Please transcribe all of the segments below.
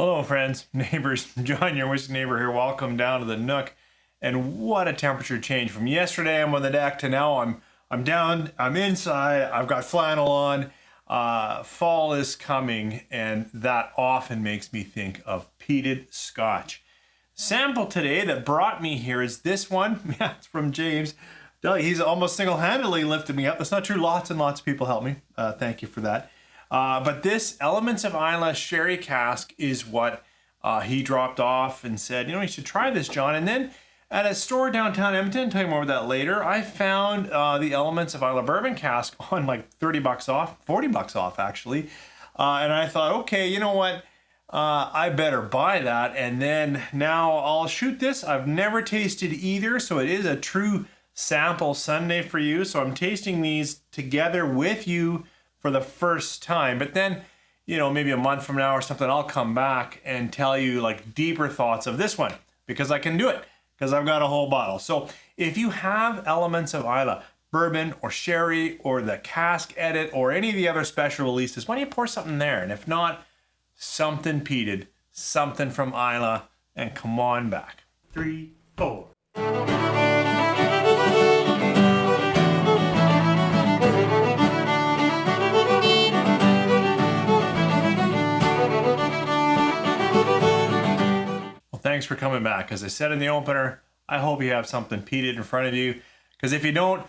Hello friends, neighbors, John, your whiskey neighbor here. Welcome down to the Nook. And what a temperature change. From yesterday I'm on the deck to now I'm down, I'm inside, I've got flannel on. Fall is coming, and that often makes me think of peated Scotch. Sample today that brought me here is this one. Yeah, it's from James. He's almost single-handedly lifted me up. That's not true. Lots and lots of people help me. Thank you for that. But this Elements of Islay sherry cask is what he dropped off and said, you should try this, John. And then at a store downtown Edmonton, I'll tell you more about that later, I found the Elements of Islay bourbon cask on like 30 bucks off, 40 bucks off actually. And I thought, okay, you know what? I better buy that. And then now I'll shoot this. I've never tasted either, so it is a true sample Sunday for you. So I'm tasting these together with you for the first time. But then, maybe a month from now or something, I'll come back and tell you like deeper thoughts of this one, because I can do it, because I've got a whole bottle. So if you have Elements of Islay, bourbon or sherry or the cask edit or any of the other special releases, why don't you pour something there? And if not, something peated, something from Islay, and come on back. 3, 4. Thanks for coming back. As I said in the opener, I hope you have something peated in front of you, because if you don't,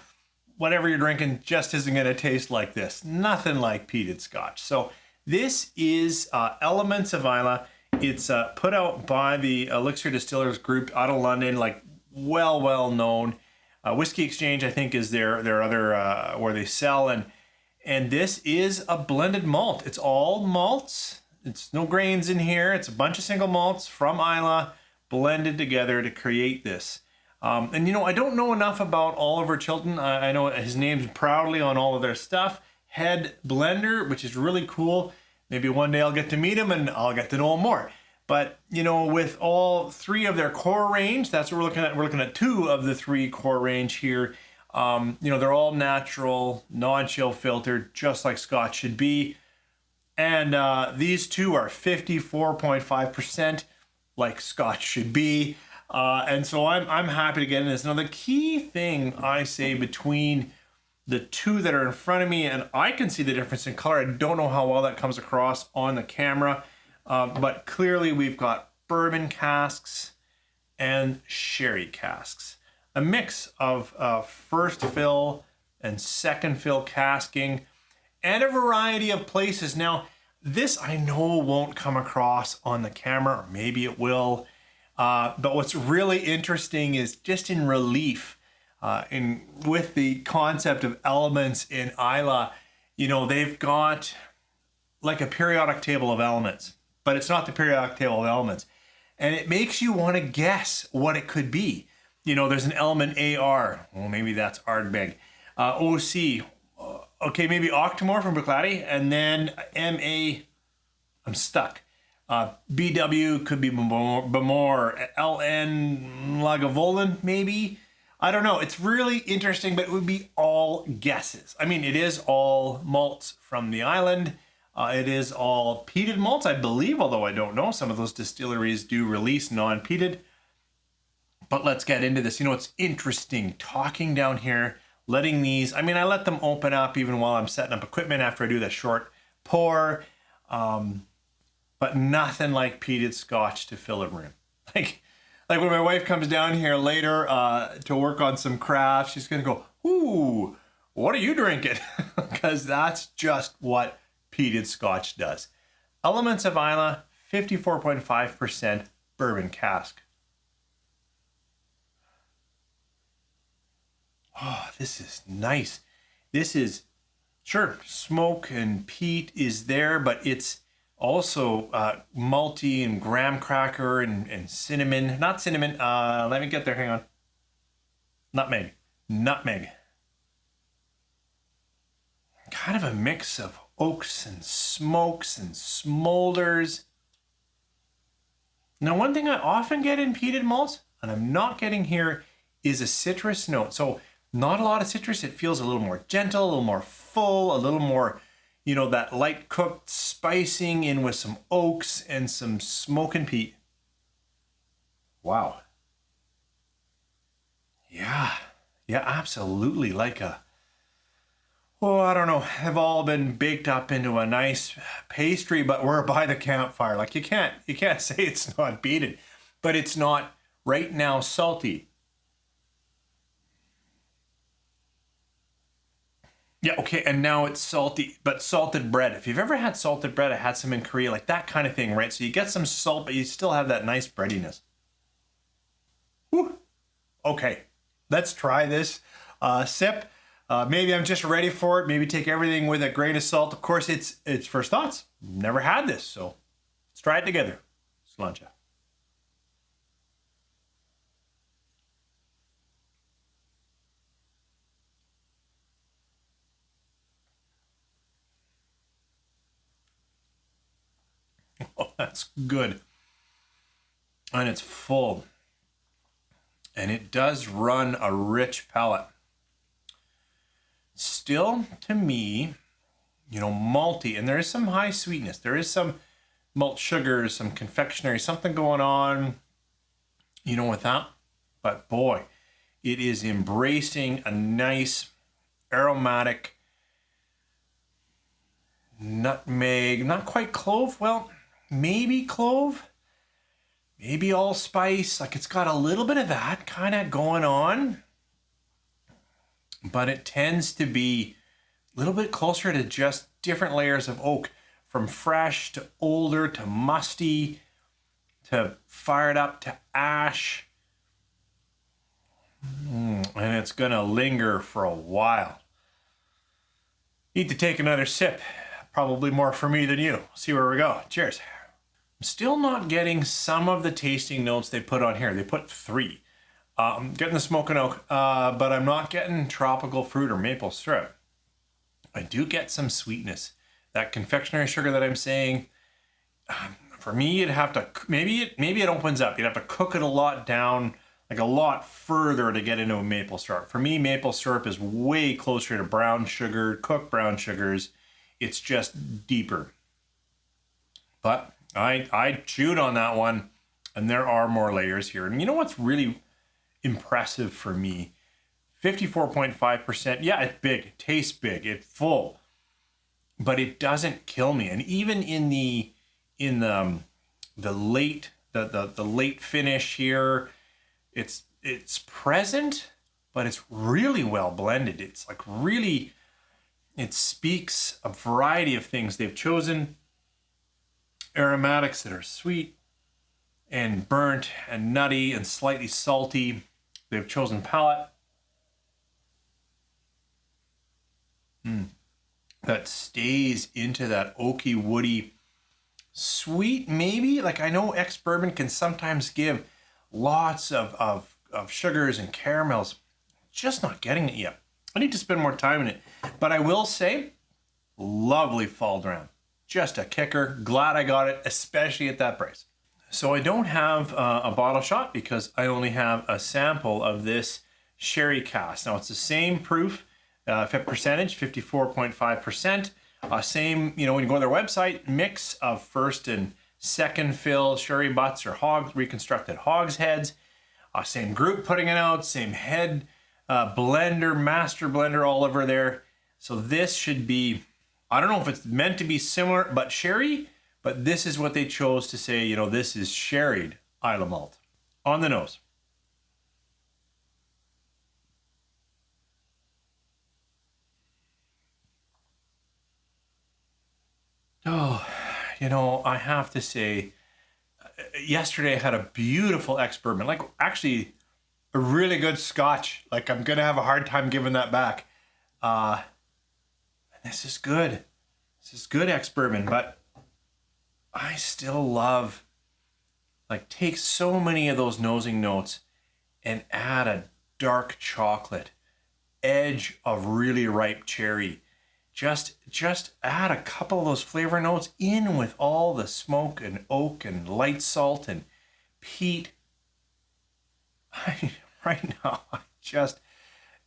whatever you're drinking just isn't going to taste like this. Nothing like peated Scotch. So this is Elements of Islay. It's put out by the Elixir Distillers group out of London, like well known. Whiskey Exchange, I think, is their other where they sell, and this is a blended malt. It's all malts. It's no grains in here. It's a bunch of single malts from Islay blended together to create this. And I don't know enough about Oliver Chilton. I know his name's proudly on all of their stuff. Head blender, which is really cool. Maybe one day I'll get to meet him and I'll get to know him more. But, with all three of their core range, that's what we're looking at. We're looking at 2 of the 3 core range here. They're all natural, non-chill filtered, just like Scotch should be. And these 2 are 54.5%, like Scotch should be. And so I'm happy to get in this. Now, the key thing I say between the 2 that are in front of me, and I can see the difference in color. I don't know how well that comes across on the camera, but clearly we've got bourbon casks and sherry casks. A mix of first fill and second fill casking, and a variety of places. Now, this I know won't come across on the camera, or maybe it will. But what's really interesting is just in relief, with the concept of elements in Islay, they've got like a periodic table of elements, but it's not the periodic table of elements. And it makes you want to guess what it could be. There's an element AR. Well, maybe that's Ardbeg. OC. Okay, maybe Octomore from Buccleuch, and then MA, I'm stuck. BW could be Bamor, LN Lagavulin, maybe. I don't know. It's really interesting, but it would be all guesses. I mean, it is all malts from the island. It is all peated malts, I believe, although I don't know. Some of those distilleries do release non-peated. But let's get into this. It's interesting talking down here, letting these, I let them open up even while I'm setting up equipment after I do that short pour. But nothing like peated Scotch to fill a room. Like when my wife comes down here later to work on some crafts, she's going to go, ooh, what are you drinking? Because that's just what peated Scotch does. Elements of Islay, 54.5% bourbon cask. Oh, this is nice. This is, sure, smoke and peat is there, but it's also malty and graham cracker and cinnamon. Not cinnamon, let me get there, hang on. Nutmeg. Kind of a mix of oaks and smokes and smolders. Now, one thing I often get in peated malts, and I'm not getting here, is a citrus note. So not a lot of citrus. It feels a little more gentle, a little more full, a little more, you know, that light cooked spicing in with some oaks and some smoke and peat. Wow. Yeah. Yeah, absolutely. Like a, oh, I don't know, have all been baked up into a nice pastry, but we're by the campfire. Like you can't say it's not peated, but it's not right now salty. Yeah, okay, and now it's salty, but salted bread. If you've ever had salted bread, I had some in Korea, like that kind of thing, right? So you get some salt, but you still have that nice breadiness. Whew. Okay, let's try this sip. Maybe I'm just ready for it. Maybe take everything with a grain of salt. Of course, it's first thoughts. Never had this, so let's try it together. Sláinte. Oh, that's good. And it's full. And it does run a rich palate. Still, to me, you know, malty, and there is some high sweetness. There is some malt sugars, some confectionery, something going on, you know, with that. But boy, it is embracing a nice aromatic nutmeg, not quite clove. Well, maybe clove, maybe allspice. Like it's got a little bit of that kind of going on, but it tends to be a little bit closer to just different layers of oak, from fresh to older to musty to fired up to ash. And it's gonna linger for a while. Need to take another sip. Probably more for me than you. See where we go. Cheers. I'm still not getting some of the tasting notes they put on here. They put 3. I'm getting the smoke and oak, but I'm not getting tropical fruit or maple syrup. I do get some sweetness. That confectionery sugar that I'm saying, for me, you'd have to, maybe it opens up. You'd have to cook it a lot down, like a lot further to get into a maple syrup. For me, maple syrup is way closer to brown sugar, cooked brown sugars. It's just deeper. But I chewed on that one, and there are more layers here. And you know what's really impressive for me? 54.5%. Yeah, it's big. It tastes big. It's full. But it doesn't kill me. And even in the late late finish here, it's present, but it's really well blended. It's like really, it speaks a variety of things. They've chosen aromatics that are sweet and burnt and nutty and slightly salty. They've chosen palate that stays into that oaky, woody, sweet, maybe. Like I know ex-bourbon can sometimes give lots of sugars and caramels. Just not getting it yet. I need to spend more time in it. But I will say, lovely fall dram. Just a kicker. Glad I got it, especially at that price. So I don't have a bottle shot because I only have a sample of this sherry cask. Now it's the same proof, percentage, 54.5%. Same, you know, when you go to their website, mix of first and second fill sherry butts or reconstructed hogsheads. Same group putting it out, same head blender, master blender all over there. So this should be, I don't know if it's meant to be similar, but sherry, but this is what they chose to say, you know, this is sherried Islay malt. On the nose. Oh, you know, I have to say, yesterday I had a beautiful ex-bourbon, like actually a really good Scotch. Like I'm gonna have a hard time giving that back. This is good. This is good ex-bourbon, but I still love, like, take so many of those nosing notes and add a dark chocolate, edge of really ripe cherry. Just add a couple of those flavor notes in with all the smoke and oak and light salt and peat. Right now, I just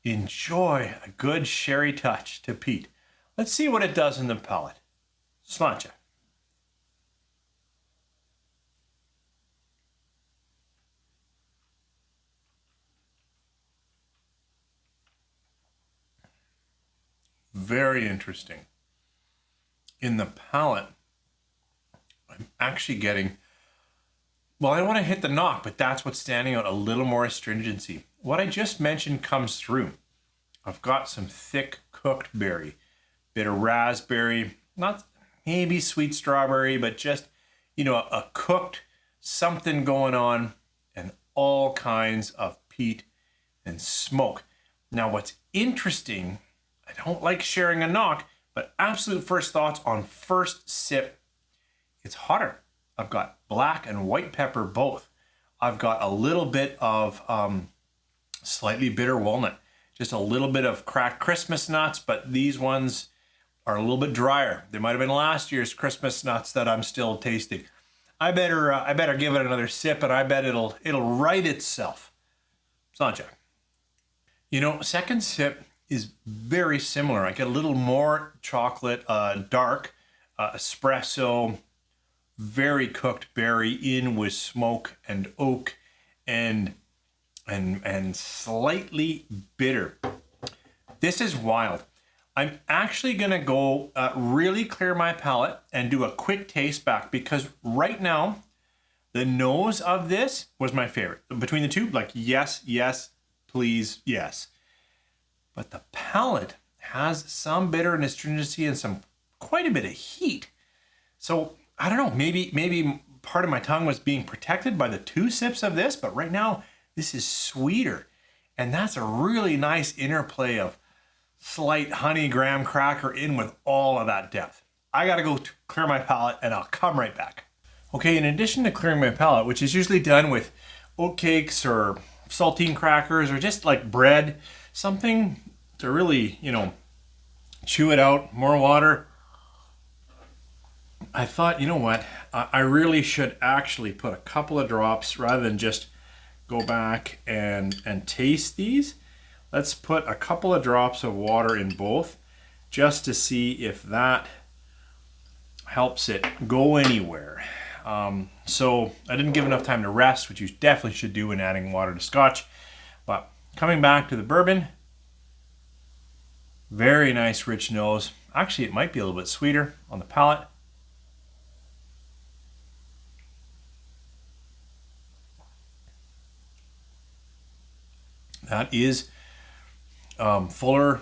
enjoy a good sherry touch to peat. Let's see what it does in the palate. Smart check. Very interesting. In the palate, I'm actually getting, well, I don't want to hit the knock, but that's what's standing out, a little more astringency. What I just mentioned comes through. I've got some thick cooked berry, bit of raspberry, not maybe sweet strawberry, but just, a cooked something going on, and all kinds of peat and smoke. Now, what's interesting, I don't like sharing a knock, but absolute first thoughts on first sip, it's hotter. I've got black and white pepper both. I've got a little bit of slightly bitter walnut, just a little bit of cracked Christmas nuts, but these ones are a little bit drier. They might have been last year's Christmas nuts that I'm still tasting. I better give it another sip, and I bet it'll right itself. Sanjay. Second sip is very similar. I get a little more chocolate, dark, espresso, very cooked berry in with smoke and oak, and slightly bitter. This is wild. I'm actually gonna go really clear my palate and do a quick taste back, because right now the nose of this was my favorite. Between the two, like yes, please, yes. But the palate has some bitter and astringency and quite a bit of heat. So I don't know, maybe part of my tongue was being protected by the 2 sips of this, but right now this is sweeter. And that's a really nice interplay of slight honey graham cracker in with all of that depth. I gotta go clear my palate, and I'll come right back. Okay, in addition to clearing my palate, which is usually done with oatcakes or saltine crackers or just like bread, something to really, chew it out, more water, I thought, you know what, I really should actually put a couple of drops rather than just go back and taste these. Let's put a couple of drops of water in both just to see if that helps it go anywhere. So I didn't give enough time to rest, which you definitely should do when adding water to Scotch. But coming back to the bourbon, very nice rich nose. Actually, it might be a little bit sweeter on the palate. That is fuller.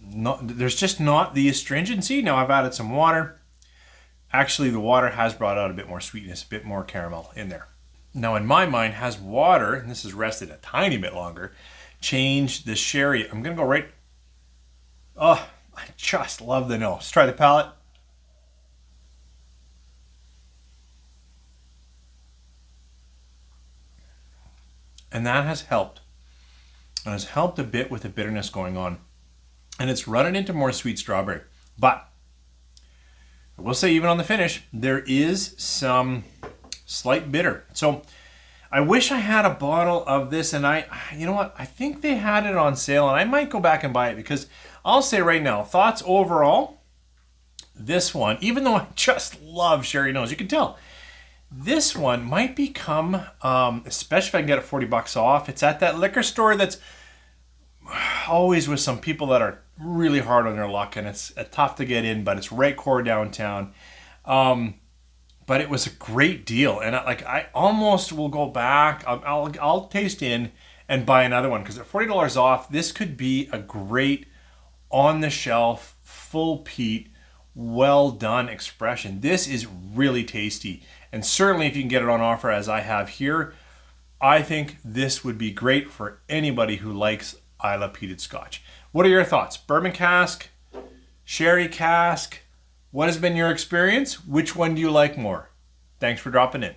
There's just not the astringency. Now I've added some water. Actually, the water has brought out a bit more sweetness, a bit more caramel in there. Now, in my mind, has water, and this has rested a tiny bit longer, changed the sherry. I'm going to go right. Oh, I just love the nose. Let's try the palate. And that has helped. It has helped a bit with the bitterness going on. And it's running into more sweet strawberry. But I will say, even on the finish, there is some slight bitter. So I wish I had a bottle of this, and you know what? I think they had it on sale, and I might go back and buy it, because I'll say right now, thoughts overall, this one, even though I just love sherry nose, you can tell, this one might become, especially if I can get it $40 off. It's at that liquor store that's always with some people that are really hard on their luck, and it's tough to get in, but it's right core downtown. But it was a great deal, and I almost will go back. I'll taste in and buy another one, because at $40 off, this could be a great on the shelf, full peat, well done expression. This is really tasty, and certainly if you can get it on offer as I have here, I think this would be great for anybody who likes Islay peated Scotch. What are your thoughts? Bourbon cask, sherry cask? What has been your experience? Which one do you like more? Thanks for dropping in.